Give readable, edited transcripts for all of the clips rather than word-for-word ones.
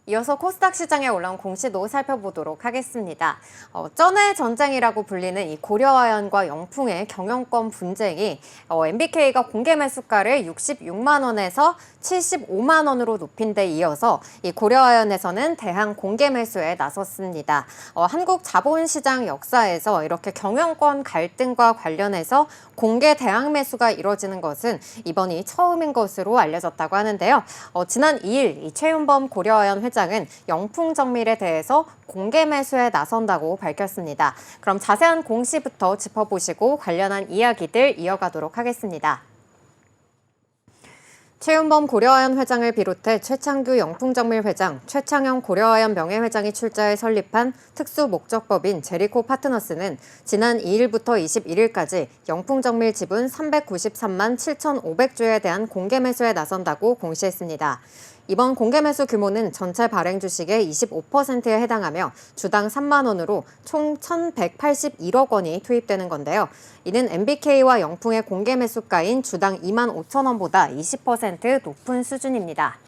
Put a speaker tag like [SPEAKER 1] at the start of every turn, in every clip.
[SPEAKER 1] 이어서 코스닥 시장에 올라온 공시도 살펴보도록 하겠습니다. 쩐의 전쟁이라고 불리는 이 고려아연과 영풍의 경영권 분쟁이 MBK가 공개 매수가를 66만 원에서 75만 원으로 높인 데 이어서 이 고려아연에서는 대항 공개 매수에 나섰습니다. 한국 자본시장 역사에서 이렇게 경영권 갈등과 관련해서 공개 대항 매수가 이루어지는 것은 이번이 처음인 것으로 알려졌다고 하는데요. 지난 2일 이 최윤범 고려아연 회장은 영풍정밀에 대해서 공개 매수에 나선다고 밝혔습니다. 그럼 자세한 공시부터 짚어보시고 관련한 이야기들 이어가도록 하겠습니다. 최윤범 고려아연 회장을 비롯해 최창규 영풍정밀 회장, 최창영 고려아연 명예회장이 출자해 설립한 특수목적법인 제리코 파트너스는 지난 2일부터 21일까지 영풍정밀 지분 393만 7,500주에 대한 공개 매수에 나선다고 공시했습니다. 이번 공개 매수 규모는 전체 발행 주식의 25%에 해당하며 주당 3만 원으로 총 1,181억 원이 투입되는 건데요. 이는 MBK와 영풍의 공개 매수가인 주당 2만 5천 원보다 20% 높은 수준입니다.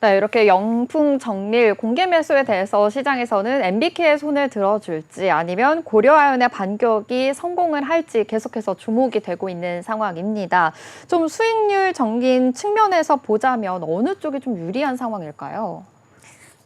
[SPEAKER 2] 네, 이렇게 영풍 정밀 공개 매수에 대해서 시장에서는 MBK의 손을 들어줄지 아니면 고려아연의 반격이 성공을 할지 계속해서 주목이 되고 있는 상황입니다. 좀 수익률 정긴 측면에서 보자면 어느 쪽이 좀 유리한 상황일까요?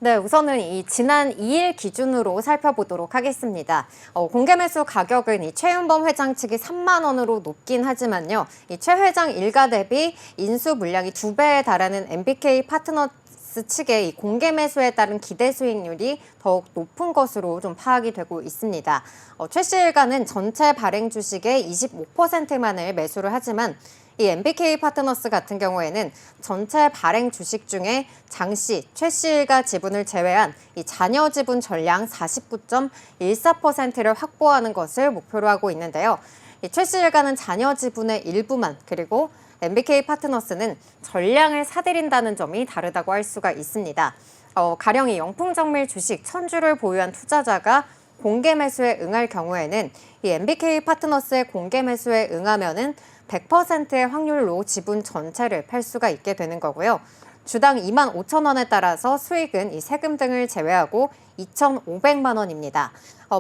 [SPEAKER 1] 네, 우선은 이 지난 2일 기준으로 살펴보도록 하겠습니다. 공개 매수 가격은 이 최윤범 회장 측이 3만 원으로 높긴 하지만요. 이 최 회장 일가 대비 인수 물량이 2배에 달하는 MBK 파트너스 측의 이 공개 매수에 따른 기대 수익률이 더욱 높은 것으로 좀 파악이 되고 있습니다. 최 씨 일가는 전체 발행 주식의 25%만을 매수를 하지만 이 MBK 파트너스 같은 경우에는 전체 발행 주식 중에 장 씨, 최 씨 일가 지분을 제외한 이 잔여 지분 전량 49.14%를 확보하는 것을 목표로 하고 있는데요. 이 최 씨 일가는 잔여 지분의 일부만, 그리고 MBK 파트너스는 전량을 사들인다는 점이 다르다고 할 수가 있습니다. 가령 이 영풍정밀 주식 1,000주를 보유한 투자자가 공개 매수에 응할 경우에는 이 MBK 파트너스의 공개 매수에 응하면은 100%의 확률로 지분 전체를 팔 수가 있게 되는 거고요. 주당 2만 5천 원에 따라서 수익은 이 세금 등을 제외하고 2,500만 원입니다.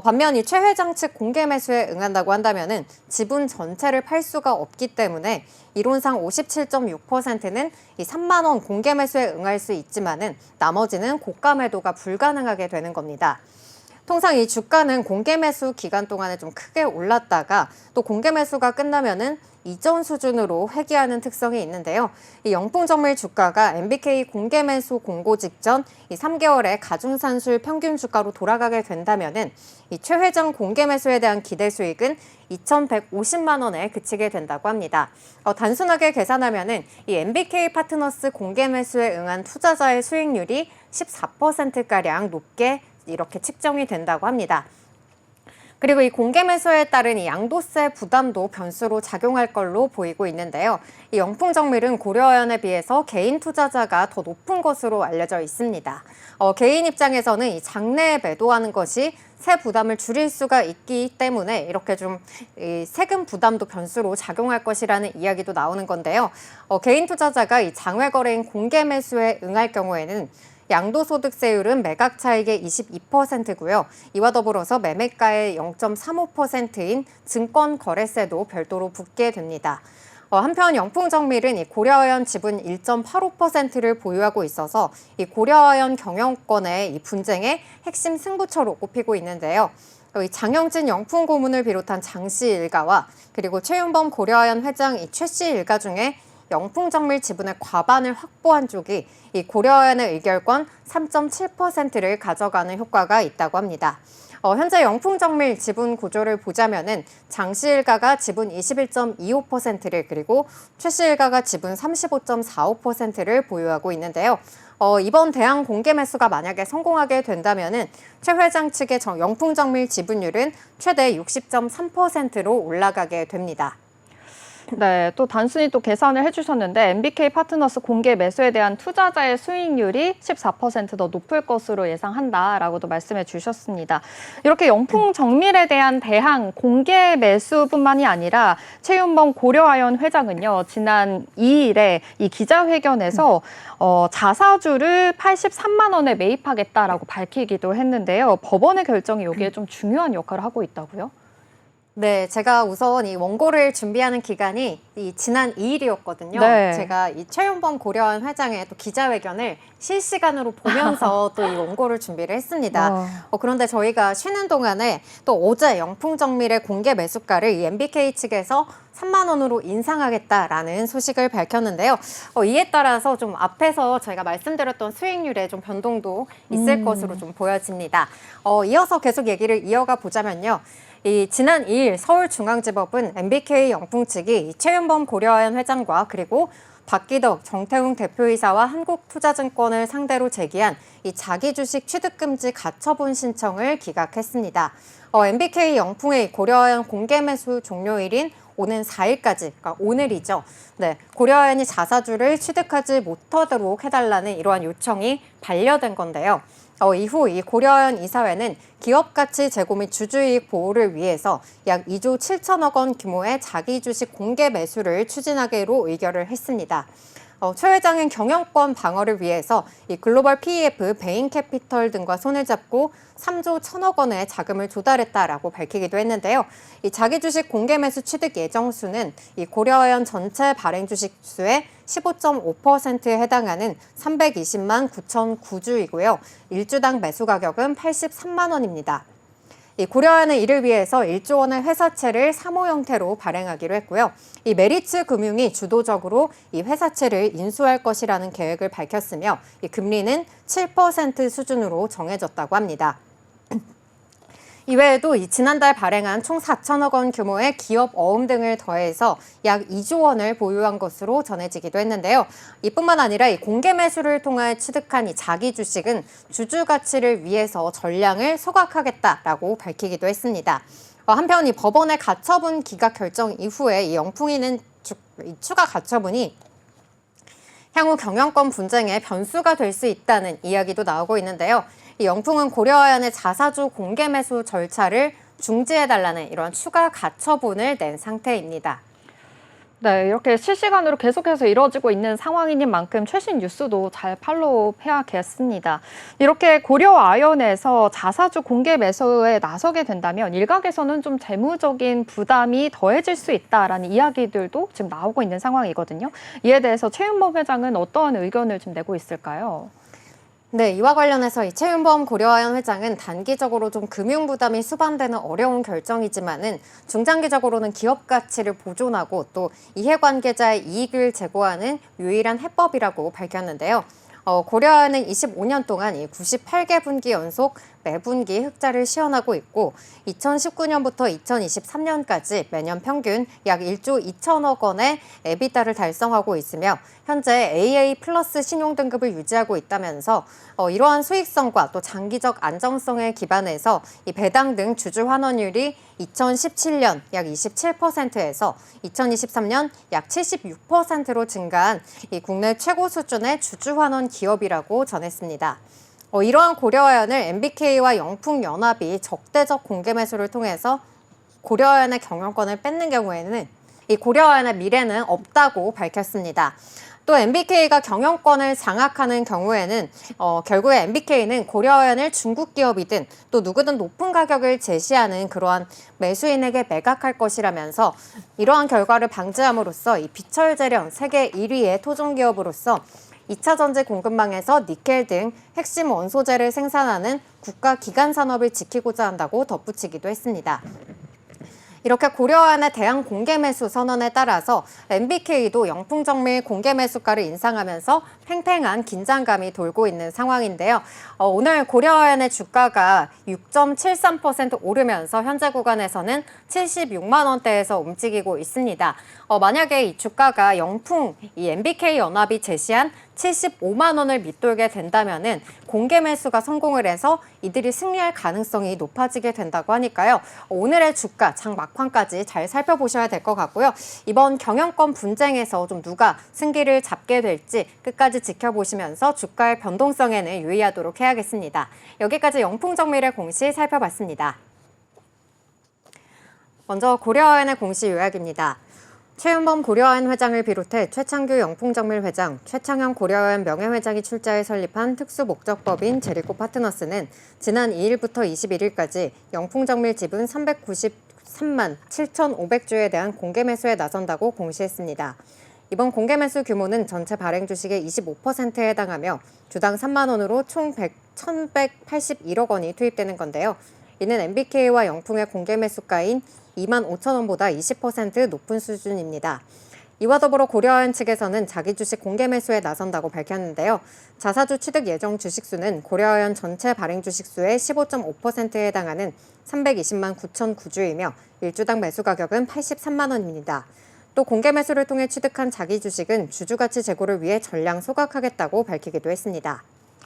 [SPEAKER 1] 반면 이 최 회장 측 공개 매수에 응한다고 한다면은 지분 전체를 팔 수가 없기 때문에 이론상 57.6%는 이 3만 원 공개 매수에 응할 수 있지만은 나머지는 고가 매도가 불가능하게 되는 겁니다. 통상 이 주가는 공개 매수 기간 동안에 좀 크게 올랐다가 또 공개 매수가 끝나면은 이전 수준으로 회귀하는 특성이 있는데요. 이 영풍정밀 주가가 MBK 공개 매수 공고 직전 이 3개월의 가중산술 평균 주가로 돌아가게 된다면은 이 최 회장 공개 매수에 대한 기대 수익은 2,150만 원에 그치게 된다고 합니다. 단순하게 계산하면은 이 MBK 파트너스 공개 매수에 응한 투자자의 수익률이 14%가량 높게 이렇게 측정이 된다고 합니다. 그리고 이 공개 매수에 따른 이 양도세 부담도 변수로 작용할 걸로 보이고 있는데요. 이 영풍정밀은 고려아연에 비해서 개인 투자자가 더 높은 것으로 알려져 있습니다. 개인 입장에서는 이 장내에 매도하는 것이 세 부담을 줄일 수가 있기 때문에 이렇게 좀 이 세금 부담도 변수로 작용할 것이라는 이야기도 나오는 건데요. 개인 투자자가 이 장외 거래인 공개 매수에 응할 경우에는 양도소득세율은 매각 차익의 22%고요. 이와 더불어서 매매가의 0.35%인 증권거래세도 별도로 붙게 됩니다. 한편 영풍정밀은 이 고려아연 지분 1.85%를 보유하고 있어서 이 고려아연 경영권의 이 분쟁의 핵심 승부처로 꼽히고 있는데요. 이 장영진 영풍 고문을 비롯한 장 씨 일가와 그리고 최윤범 고려아연 회장 이 최 씨 일가 중에 영풍정밀 지분의 과반을 확보한 쪽이 이 고려아연의 의결권 3.7%를 가져가는 효과가 있다고 합니다. 현재 영풍정밀 지분 구조를 보자면은 장 씨 일가가 지분 21.25%를 그리고 최 씨 일가가 지분 35.45%를 보유하고 있는데요. 이번 대항 공개 매수가 만약에 성공하게 된다면은 최 회장 측의 영풍정밀 지분율은 최대 60.3%로 올라가게 됩니다.
[SPEAKER 2] 네, 또 단순히 또 계산을 해주셨는데 MBK 파트너스 공개 매수에 대한 투자자의 수익률이 14%더 높을 것으로 예상한다라고도 말씀해 주셨습니다. 이렇게 영풍 정밀에 대한 대항 공개 매수뿐만이 아니라 최윤범 고려아연 회장은요, 지난 2일에 이 기자회견에서 자사주를 83만 원에 매입하겠다라고 밝히기도 했는데요. 법원의 결정이 여기에 좀 중요한 역할을 하고 있다고요?
[SPEAKER 1] 네, 제가 우선 이 원고를 준비하는 기간이 이 지난 2일이었거든요.
[SPEAKER 2] 네.
[SPEAKER 1] 제가 이 최윤범 고려아연 회장의 또 기자회견을 실시간으로 보면서 또 이 원고를 준비를 했습니다. 그런데 저희가 쉬는 동안에 또 어제 영풍정밀의 공개 매수가를 이 MBK 측에서 3만 원으로 인상하겠다라는 소식을 밝혔는데요. 이에 따라서 좀 앞에서 저희가 말씀드렸던 수익률에 좀 변동도 있을 것으로 좀 보여집니다. 이어서 계속 얘기를 이어가 보자면요. 이 지난 2일 서울중앙지법은 MBK 영풍 측이 최윤범 고려아연 회장과 그리고 박기덕, 정태웅 대표이사와 한국투자증권을 상대로 제기한 이 자기주식 취득금지 가처분 신청을 기각했습니다. MBK 영풍의 고려아연 공개 매수 종료일인 오는 4일까지, 그러니까 오늘이죠. 네, 고려아연이 자사주를 취득하지 못하도록 해달라는 이러한 요청이 반려된 건데요. 이후 이 고려아연 이사회는 기업가치 제고 및 주주이익 보호를 위해서 약 2조 7천억 원 규모의 자기주식 공개 매수를 추진하기로 의결을 했습니다. 최 회장은 경영권 방어를 위해서 이 글로벌 PEF, 베인캐피털 등과 손을 잡고 3조 1천억 원의 자금을 조달했다라고 밝히기도 했는데요. 이 자기주식 공개 매수 취득 예정수는 이 고려아연 전체 발행 주식 수의 15.5%에 해당하는 320만 9,009주이고요. 1주당 매수 가격은 83만 원입니다. 이 고려아연은 이를 위해서 1조 원의 회사채를 사모 형태로 발행하기로 했고요. 이 메리츠 금융이 주도적으로 이 회사채를 인수할 것이라는 계획을 밝혔으며 이 금리는 7% 수준으로 정해졌다고 합니다. 이외에도 이 지난달 발행한 총 4천억 원 규모의 기업 어음 등을 더해서 약 2조 원을 보유한 것으로 전해지기도 했는데요. 이뿐만 아니라 이 공개 매수를 통해 취득한 이 자기 주식은 주주 가치를 위해서 전량을 소각하겠다라고 밝히기도 했습니다. 한편 이 법원의 가처분 기각 결정 이후에 이 영풍이는 추가 가처분이 향후 경영권 분쟁의 변수가 될 수 있다는 이야기도 나오고 있는데요. 이 영풍은 고려아연의 자사주 공개 매수 절차를 중지해달라는 이런 추가 가처분을 낸 상태입니다.
[SPEAKER 2] 네, 이렇게 실시간으로 계속해서 이루어지고 있는 상황인 만큼 최신 뉴스도 잘 팔로우해야겠습니다. 이렇게 고려아연에서 자사주 공개 매수에 나서게 된다면 일각에서는 좀 재무적인 부담이 더해질 수 있다라는 이야기들도 지금 나오고 있는 상황이거든요. 이에 대해서 최윤범 회장은 어떠한 의견을 지금 내고 있을까요?
[SPEAKER 1] 네, 이와 관련해서 이 최윤범 고려아연 회장은 단기적으로 좀 금융 부담이 수반되는 어려운 결정이지만은 중장기적으로는 기업 가치를 보존하고 또 이해관계자의 이익을 제고하는 유일한 해법이라고 밝혔는데요. 고려아연은 25년 동안 이 98개 분기 연속 매분기 흑자를 시현하고 있고 2019년부터 2023년까지 매년 평균 약 1조 2천억 원의 에비타를 달성하고 있으며 현재 AA 플러스 신용 등급을 유지하고 있다면서 이러한 수익성과 또 장기적 안정성에 기반해서 이 배당 등 주주 환원율이 2017년 약 27%에서 2023년 약 76%로 증가한 이 국내 최고 수준의 주주 환원 기업이라고 전했습니다. 이러한 고려아연을 MBK와 영풍연합이 적대적 공개 매수를 통해서 고려아연의 경영권을 뺏는 경우에는 이 고려아연의 미래는 없다고 밝혔습니다. 또 MBK가 경영권을 장악하는 경우에는 결국에 MBK는 고려아연을 중국 기업이든 또 누구든 높은 가격을 제시하는 그러한 매수인에게 매각할 것이라면서 이러한 결과를 방지함으로써 이 비철재련 세계 1위의 토종기업으로서 2차 전지 공급망에서 니켈 등 핵심 원소재를 생산하는 국가 기간 산업을 지키고자 한다고 덧붙이기도 했습니다. 이렇게 고려아연의 대항 공개 매수 선언에 따라서 MBK도 영풍정밀 공개 매수가를 인상하면서 팽팽한 긴장감이 돌고 있는 상황인데요. 오늘 고려아연의 주가가 6.73% 오르면서 현재 구간에서는 76만 원대에서 움직이고 있습니다. 만약에 이 주가가 영풍, 이 MBK 연합이 제시한 75만 원을 밑돌게 된다면은 공개 매수가 성공을 해서 이들이 승리할 가능성이 높아지게 된다고 하니까요. 오늘의 주가 장 막판까지 잘 살펴보셔야 될 것 같고요. 이번 경영권 분쟁에서 좀 누가 승기를 잡게 될지 끝까지 지켜보시면서 주가의 변동성에는 유의하도록 해야겠습니다. 여기까지 영풍정밀의 공시 살펴봤습니다. 먼저 고려아연의 공시 요약입니다. 최윤범 고려아연 회장을 비롯해 최창규 영풍정밀 회장, 최창현 고려아연 명예회장이 출자해 설립한 특수목적법인 제리코 파트너스는 지난 2일부터 21일까지 영풍정밀 지분 393만 7,500주에 대한 공개 매수에 나선다고 공시했습니다. 이번 공개 매수 규모는 전체 발행 주식의 25%에 해당하며 주당 3만 원으로 총 1,181억 원이 투입되는 건데요. 이는 MBK와 영풍의 공개 매수가인 2만 5천 원보다 20% 높은 수준입니다. 이와 더불어 고려아연 측에서는 자기 주식 공개 매수에 나선다고 밝혔는데요. 자사주 취득 예정 주식수는 고려아연 전체 발행 주식수의 15.5%에 해당하는 320만 9천 9주이며 1주당 매수 가격은 83만 원입니다. 또 공개 매수를 통해 취득한 자기 주식은 주주가치 제고를 위해 전량 소각하겠다고 밝히기도 했습니다.